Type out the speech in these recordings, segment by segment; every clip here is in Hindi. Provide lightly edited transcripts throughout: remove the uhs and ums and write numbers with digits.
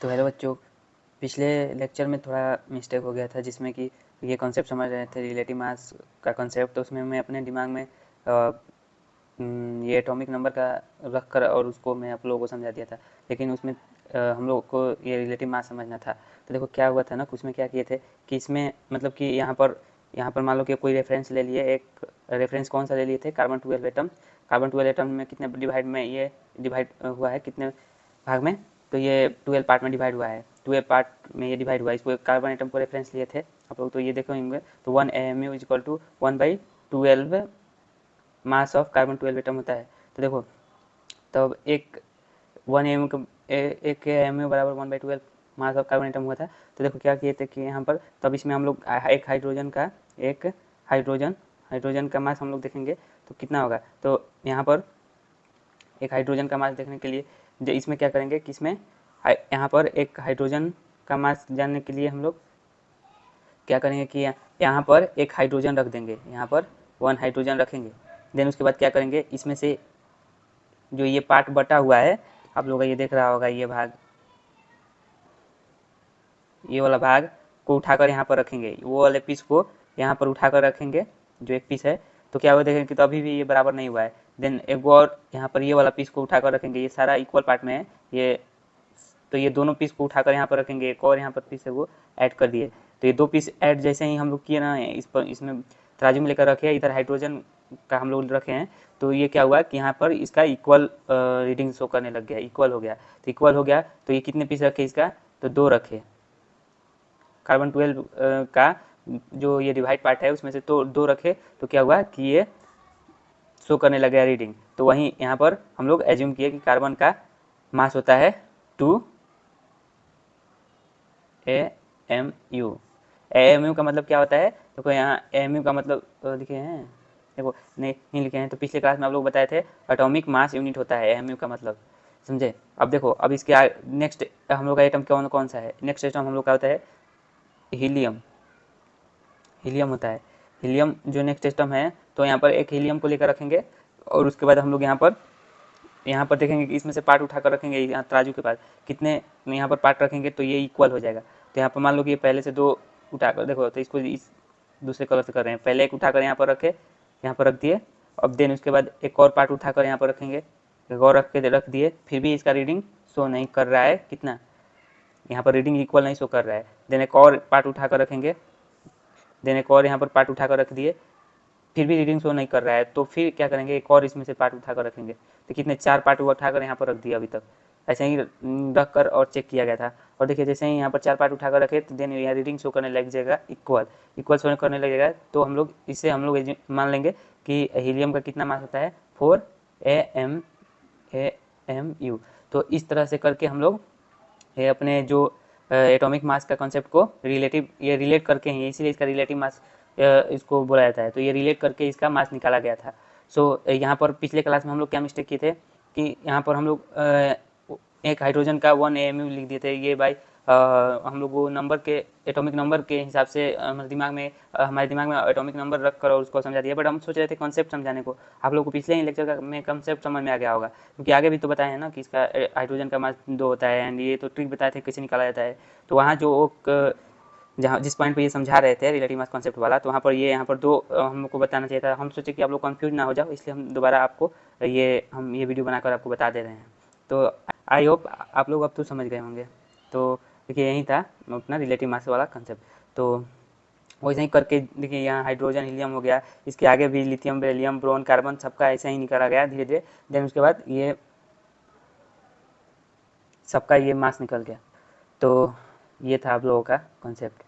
तो हेलो बच्चों, पिछले लेक्चर में थोड़ा मिस्टेक हो गया था जिसमें कि ये कॉन्सेप्ट समझ रहे थे रिलेटिव मास का कॉन्सेप्ट। तो उसमें मैं अपने दिमाग में ये एटॉमिक नंबर का रख कर और उसको मैं आप लोगों को समझा दिया था, लेकिन उसमें हम लोग को ये रिलेटिव मास समझना था। तो देखो क्या हुआ था ना, उसमें क्या किए थे कि इसमें मतलब कि यहाँ पर मान लो कि कोई रेफरेंस ले लिए। एक रेफरेंस कौन सा ले लिए थे? Carbon 12 atom. कार्बन 12 एटम में कितने डिवाइड में ये डिवाइड हुआ है, कितने भाग में? तो ये 12 पार्ट में डिवाइड हुआ है, 12 पार्ट में ये डिवाइड हुआ है। इसको कार्बन एटम को रेफरेंस लिए थे आप लोग, तो ये देखो होंगे। तो 1 AMU is equal to 1/12 mass of carbon 12 atom होता है। तो देखो, तब एक 1 AMU का एक AMU बराबर 1/12 मास ऑफ कार्बन एटम हुआ था। तो देखो क्या किए थे कि यहाँ पर तब इसमें हम लोग एक हाइड्रोजन का मास हम लोग देखेंगे तो कितना होगा। तो यहाँ पर एक हाइड्रोजन का मास देखने के लिए जो इसमें क्या करेंगे कि इसमें यहाँ पर एक हाइड्रोजन का मास जानने के लिए हम लोग क्या करेंगे कि यहाँ पर एक हाइड्रोजन रख देंगे, यहाँ पर 1 हाइड्रोजन रखेंगे। देन उसके बाद क्या करेंगे, इसमें से जो ये पार्ट बटा हुआ है आप लोग ये देख रहा होगा, ये भाग, ये वाला भाग को उठाकर यहाँ पर रखेंगे, वो वाले पीस को यहाँ पर उठाकर रखेंगे जो एक पीस है। तो क्या हुआ देखेंगे कि तो अभी भी ये बराबर नहीं हुआ है। देन एक और यहाँ पर ये वाला पीस को उठाकर रखेंगे, ये सारा इक्वल पार्ट में है ये। तो ये दोनों पीस को उठाकर यहाँ पर रखेंगे, एक और यहाँ पर पीस है वो ऐड कर दिए। तो ये दो पीस ऐड जैसे ही हम लोग किए ना, इस पर इसमें तराजू में लेकर रखे, इधर हाइड्रोजन का हम लोग रखे हैं। तो ये क्या हुआ कि यहाँ पर इसका इक्वल रीडिंग शो करने लग गया, इक्वल हो गया। तो इक्वल हो गया तो ये कितने पीस रखे इसका? तो 2 रखे। कार्बन 12 का जो ये डिवाइड पार्ट है उसमें से तो 2 रखे। तो क्या हुआ कि ये शो करने लग गया रीडिंग। तो वहीं यहाँ पर हम लोग एज्यूम किए कि कार्बन का मास होता है 2 AMU। AMU का मतलब क्या होता है? देखो यहाँ AMU का मतलब लिखे हैं, देखो नहीं लिखे हैं। तो पिछले क्लास में आप लोग बताए थे एटॉमिक मास यूनिट होता है AMU का मतलब, समझे? अब देखो, अब इसके नेक्स्ट हम लोग का एटम कौन कौन सा है? नेक्स्ट एटम हम लोग का होता है हीलियम। हीलियम होता है, हीलियम जो नेक्स्ट एटम है। तो यहाँ पर एक हीलियम को लेकर रखेंगे और उसके बाद हम लोग यहाँ पर देखेंगे कि इसमें से पार्ट उठाकर रखेंगे, यहाँ तराजू के पास कितने यहाँ पर पार्ट रखेंगे तो ये इक्वल हो जाएगा। तो यहाँ पर मान लो कि ये पहले से 2 उठाकर, देखो तो इसको इस दूसरे कलर से कर रहे हैं, पहले एक उठाकर यहाँ पर रखे, यहाँ पर रख दिए। अब देन उसके बाद एक और पार्ट उठाकर यहाँ पर रखेंगे, एक और रख दिए, फिर भी इसका रीडिंग शो नहीं कर रहा है। कितना? यहाँ पर रीडिंग इक्वल नहीं शो कर रहा है। देन एक और पार्ट उठाकर रखेंगे, देन एक और यहाँ पर पार्ट उठाकर रख दिए, फिर भी रीडिंग शो नहीं कर रहा है। तो फिर क्या करेंगे, एक और इसमें से पार्ट उठाकर रखेंगे। तो कितने 4 पार्ट उठाकर यहाँ पर रख दिया। अभी तक ऐसे ही रख कर और चेक किया गया था। और देखिए जैसे ही यहाँ पर 4 पार्ट उठाकर रखे तो देन यहाँ रीडिंग शो करने लग जाएगा, इक्वल शो करने लगेगा। तो हम लोग इससे हम लोग मान लेंगे कि हीलियम का कितना मास होता है? 4 AMU। तो इस तरह से करके हम लोग ये अपने जो एटॉमिक मास का कॉन्सेप्ट को ये रिलेट करके ही, इसीलिए इसका रिलेटिव मास इसको बोला जाता है। तो ये रिलेट करके इसका मास निकाला गया था। सो यहाँ पर पिछले क्लास में हम लोग क्या मिस्टेक किए थे कि यहाँ पर हम लोग एक हाइड्रोजन का 1 AMU लिख दिए थे। ये भाई हम लोग वो नंबर के एटॉमिक नंबर के हिसाब से हमारे दिमाग में एटॉमिक नंबर रख कर और उसको समझा दिया। बट हम सोच रहे थे कॉन्सेप्ट समझाने को। आप लोग को पिछले ही लेक्चर में कॉन्सेप्ट समझ में आ गया होगा, क्योंकि आगे भी तो बताए हैं ना कि इसका हाइड्रोजन का मास 2 होता है। एंड ये तो ट्रिक बताए थे कैसे निकाला जाता है। तो वहाँ जो जहाँ जिस पॉइंट पे ये समझा रहे थे रिलेटिव मास कॉन्सेप्ट वाला, तो वहाँ पर यहाँ पर 2 हमको बताना चाहिए था। हम सोचे कि आप लोग कंफ्यूज ना हो जाओ, इसलिए हम दोबारा आपको ये वीडियो बनाकर आपको बता दे रहे हैं। तो आई होप आप लोग अब तो समझ गए होंगे। तो देखिए यही था अपना रिलेटिव मास वाला कंसेप्ट। तो वैसे ही करके देखिए यहाँ हाइड्रोजन हीलियम हो गया, इसके आगे भी लिथियम बेरिलियम ब्रोन कार्बन सबका ऐसे ही निकाला गया धीरे धीरे। देन उसके बाद ये सबका ये मास निकल गया। तो ये था आप लोगों का कॉन्सेप्ट।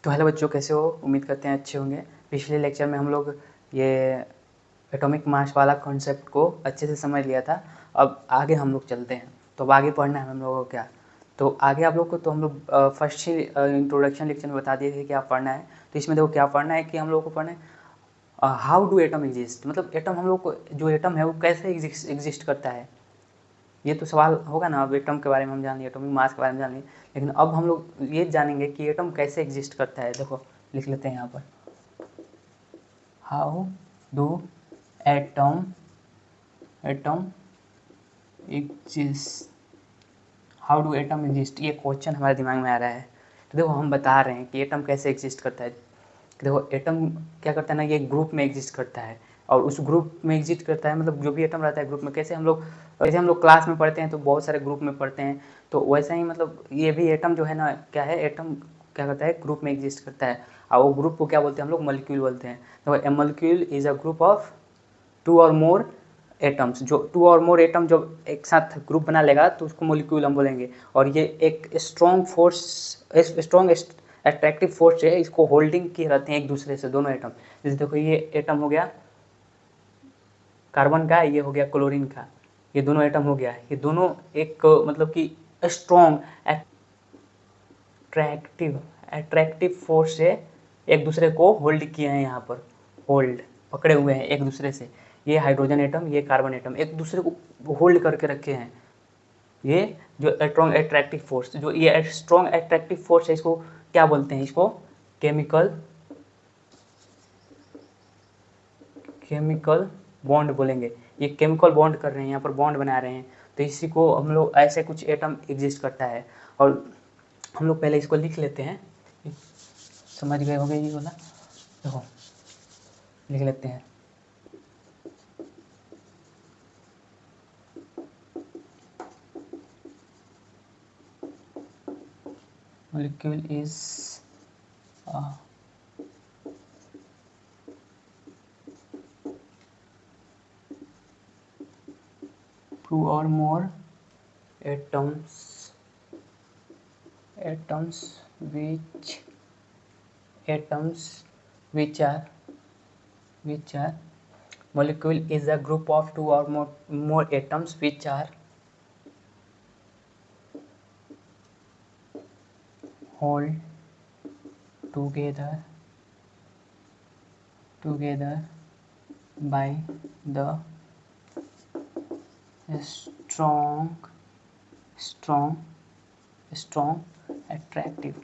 तो हेलो बच्चों, कैसे हो? उम्मीद करते हैं अच्छे होंगे। पिछले लेक्चर में हम लोग ये एटॉमिक मास वाला कॉन्सेप्ट को अच्छे से समझ लिया था। अब आगे हम लोग चलते हैं। तो अब आगे पढ़ना है हम लोगों को क्या? तो आगे आप लोग को तो हम लोग फर्स्ट ही इंट्रोडक्शन लेक्चर में बता दिए थे क्या पढ़ना है। तो इसमें देखो क्या पढ़ना है कि हम लोग को पढ़ना है हाउ डू एटम एग्जिस्ट, मतलब एटम हम लोग को जो एटम है वो कैसे एग्जिस्ट करता है। ये तो सवाल होगा ना। अब एटम के बारे में हम जान लिए, एटॉमिक मास के बारे में जान लिए, लेकिन अब हम लोग ये जानेंगे कि एटम कैसे एग्जिस्ट करता है। देखो लिख लेते हैं यहाँ पर, how do atom atom exist, how do atom exist, ये क्वेश्चन हमारे दिमाग में आ रहा है। तो देखो हम बता रहे हैं कि एटम कैसे एग्जिस्ट करता है। देखो एटम क्या करता है ना, ये ग्रुप में एग्जिस्ट करता है, और उस ग्रुप में एग्जिस्ट करता है मतलब जो भी एटम रहता है ग्रुप में, कैसे हम लोग क्लास में पढ़ते हैं तो बहुत सारे ग्रुप में पढ़ते हैं, तो वैसा ही मतलब ये भी एटम जो है ना, क्या है, एटम क्या करता है, ग्रुप में एग्जिस्ट करता है, और वो ग्रुप को क्या बोलते हैं हम लोग, मॉलिक्यूल बोलते हैं। तो a molecule is a group of 2 और मोर एटम्स, जो 2 और मोर एटम जब एक साथ ग्रुप बना लेगा तो उसको मॉलिक्यूल हम बोलेंगे। और ये एक strong force, strong attractive force है, इसको होल्डिंग किए रहते हैं एक दूसरे से दोनों एटम। जैसे देखो ये एटम हो गया कार्बन का, ये हो गया क्लोरीन का, ये दोनों एटम हो गया, ये दोनों एक मतलब कि स्ट्रॉन्ग अट्रैक्टिव फोर्स से एक दूसरे को होल्ड किए हैं, यहाँ पर होल्ड पकड़े हुए हैं एक दूसरे से। ये हाइड्रोजन एटम, ये कार्बन एटम एक दूसरे को होल्ड करके रखे हैं। ये जो स्ट्रॉन्ग अट्रैक्टिव फोर्स, जो ये स्ट्रॉन्ग अट्रैक्टिव फोर्स है, इसको क्या बोलते हैं, इसको केमिकल बॉन्ड बोलेंगे। ये केमिकल बॉन्ड कर रहे हैं, यहाँ पर बॉन्ड बना रहे हैं, तो इसी को हम लोग ऐसे कुछ एटम एग्जिस्ट करता है। और हम लोग पहले इसको लिख लेते हैं, समझ गए होंगे ये वाला, देखो लिख लेते हैं। Molecule is two or more atoms which are molecule is a group of 2 or more atoms which are hold together by the strong attractive force such kinds of attractive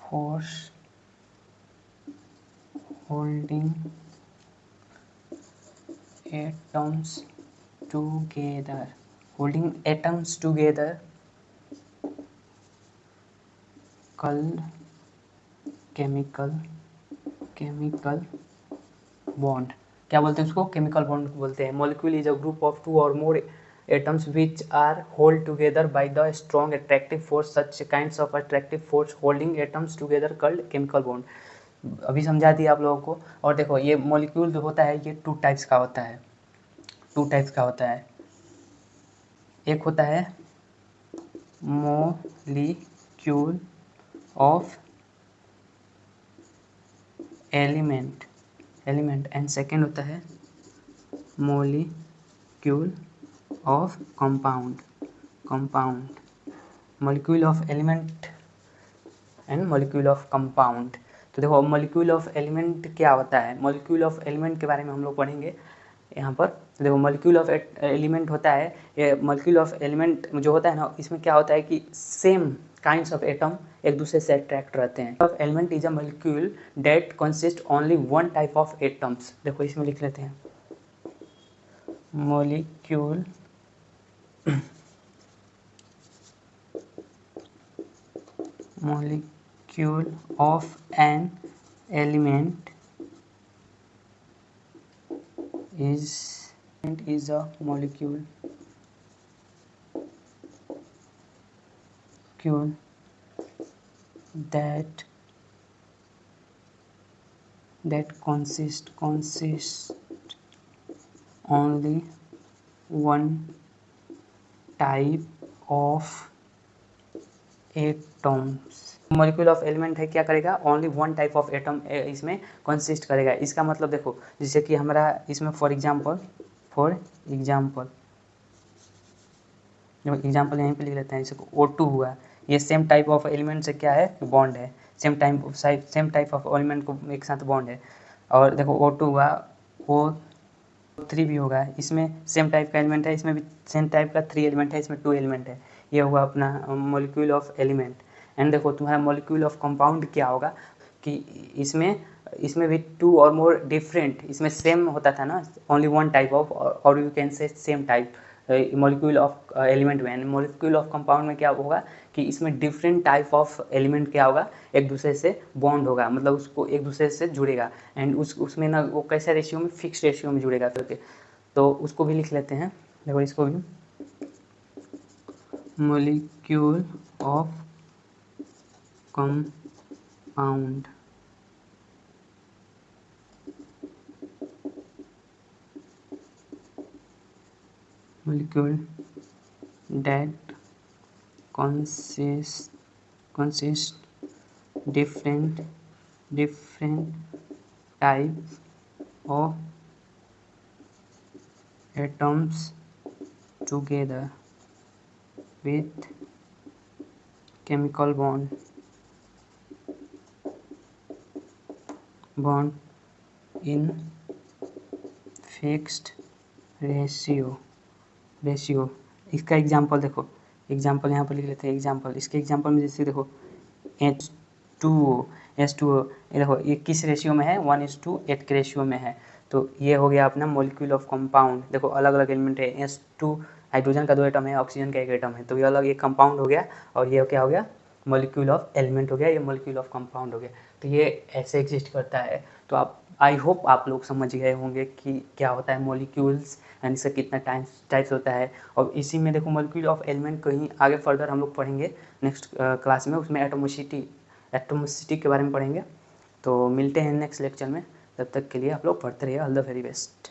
force holding atoms together called chemical bond। क्या बोलते हैं उसको, केमिकल बॉन्ड बोलते हैं। Molecule is a group of 2 और मोर atoms which are hold together by the strong attractive force, such kinds of attractive force holding atoms together called chemical bond। अभी समझा दिया आप लोगों को। और देखो ये मॉलिक्यूल जो होता है ये 2 टाइप्स का होता है। एक होता है molecule of element and second होता है molecule of compound. Molecule of element and molecule of compound. तो देखो मॉलिक्यूल ऑफ एलिमेंट क्या होता है, मॉलिक्यूल ऑफ एलिमेंट के बारे में हम लोग पढ़ेंगे यहाँ पर। तो देखो मॉलिक्यूल ऑफ एलिमेंट होता है, ये मॉलिक्यूल ऑफ एलिमेंट जो होता है ना, इसमें क्या होता है कि सेम काइंड्स ऑफ एटम एक दूसरे से अट्रैक्ट रहते हैं। Of element is a molecule that consist only one type of atoms. देखो इसमें लिख लेते हैं molecule of an element is a molecule that consists only one type of atoms. Molecule of element है, क्या करेगा, only one type of atom इसमें कंसिस्ट करेगा। इसका मतलब देखो जैसे कि हमारा इसमें फॉर एग्जांपल यहीं पे लिख लेते हैं, जैसे O2 हुआ, ये सेम टाइप ऑफ एलिमेंट से क्या है, बॉन्ड है। सेम टाइप ऑफ एलिमेंट को एक साथ बॉन्ड है। और देखो O2 हुआ, O3 भी होगा, इसमें सेम टाइप का एलिमेंट है, इसमें भी सेम टाइप का 3 एलिमेंट है, इसमें 2 एलिमेंट है। ये हुआ अपना मॉलिक्यूल ऑफ एलिमेंट। एंड देखो तुम्हारा मॉलिक्यूल ऑफ कंपाउंड क्या होगा कि इसमें भी 2 और मोर डिफरेंट, इसमें सेम होता था ना, ओनली वन टाइप ऑफ, और you can say same type molecule of element में। मॉलिक्यूल ऑफ कंपाउंड में क्या होगा कि इसमें डिफरेंट टाइप ऑफ एलिमेंट क्या होगा, एक दूसरे से बॉन्ड होगा, मतलब उसको एक दूसरे से जुड़ेगा। एंड उसमें ना वो कैसे रेशियो में, फिक्स रेशियो में जुड़ेगा करके, तो उसको भी लिख लेते हैं। देखो इसको भी, molecule of compound, molecule that consist different types of atoms together with chemical bond in fixed ratio। इसका एग्जाम्पल देखो, एग्जाम्पल यहाँ पर लिख लेते हैं एग्जाम्पल। इसके एग्जाम्पल में जैसे देखो H2O, ये देखो ये किस रेशियो में है, 1:8 के रेशियो में है। तो ये हो गया अपना मॉलिक्यूल ऑफ कंपाउंड। देखो अलग अलग एलिमेंट है, H2 हाइड्रोजन का 2 एटम है, ऑक्सीजन का 1 एटम है, तो ये अलग, ये कंपाउंड हो गया, और ये क्या हो गया, मॉलिक्यूल ऑफ एलिमेंट हो गया, ये मॉलिक्यूल ऑफ कंपाउंड हो गया। तो ये ऐसे एग्जिस्ट करता है। तो आप, आई होप आप लोग समझ गए होंगे कि क्या होता है मॉलिक्यूल्स एंड इसका कितना टाइप्स होता है। और इसी में देखो मॉलिक्यूल ऑफ एलिमेंट कहीं आगे फर्दर हम लोग पढ़ेंगे नेक्स्ट क्लास में, उसमें एटमोसिटी के बारे में पढ़ेंगे। तो मिलते हैं नेक्स्ट लेक्चर में, तब तक के लिए आप लोग पढ़ते रहिए। All the very best.